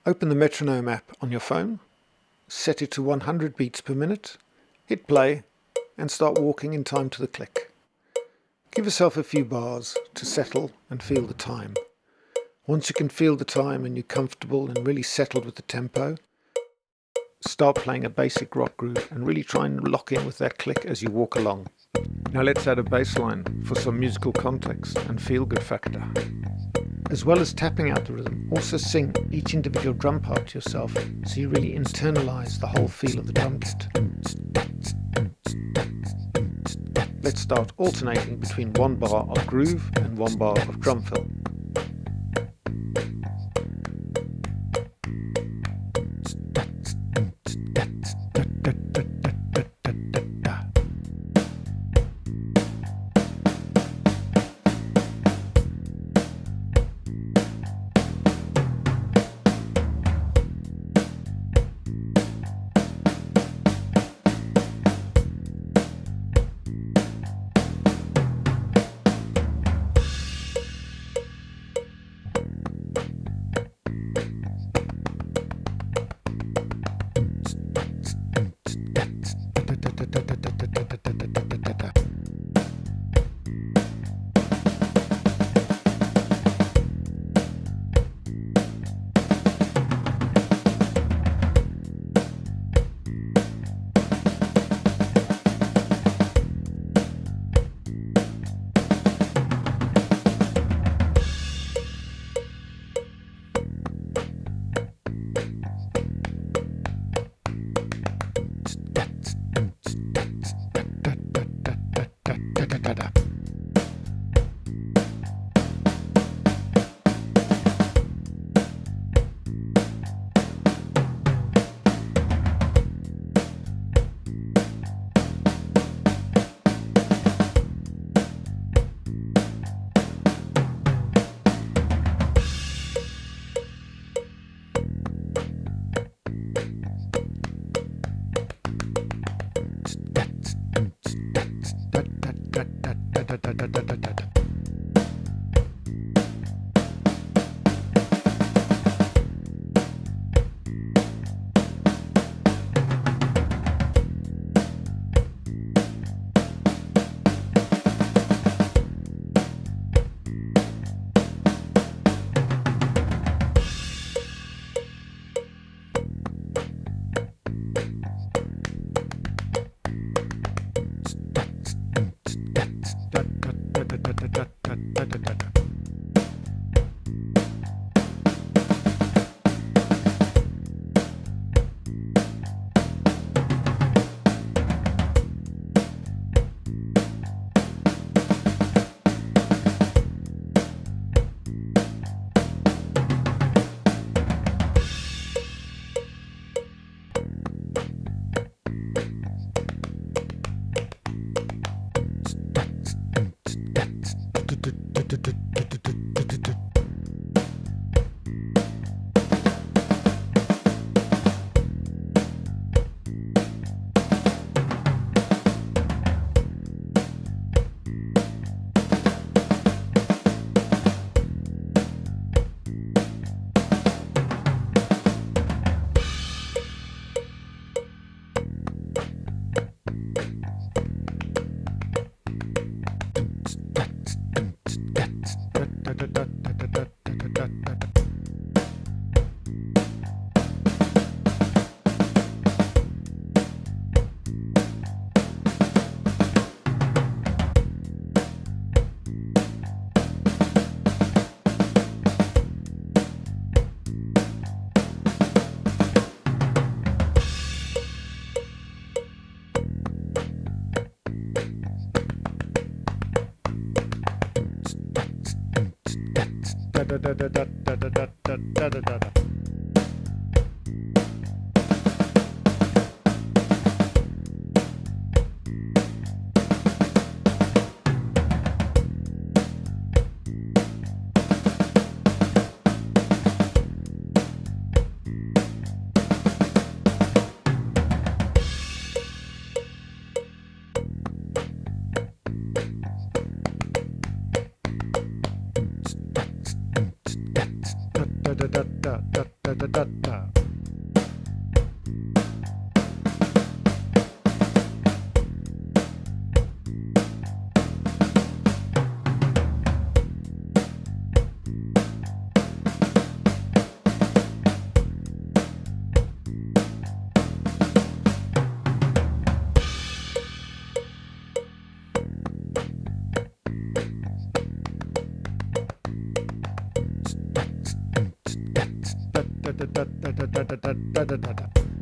Open the metronome app on your phone, set it to 100 beats per minute, hit play and start walking in time to the click. Give yourself a few bars to settle and feel the time. Once you can feel the time and you're comfortable and really settled with the tempo, start playing a basic rock groove and really try and lock in with that click as you walk along. Now let's add a bass line for some musical context and feel-good factor. As well as tapping out the rhythm, also sing each individual drum part to yourself so you really internalize the whole feel of the drum kit. Let's start alternating between one bar of groove and one bar of drum fill. da da da da da da. Da da da da da da da da da da da.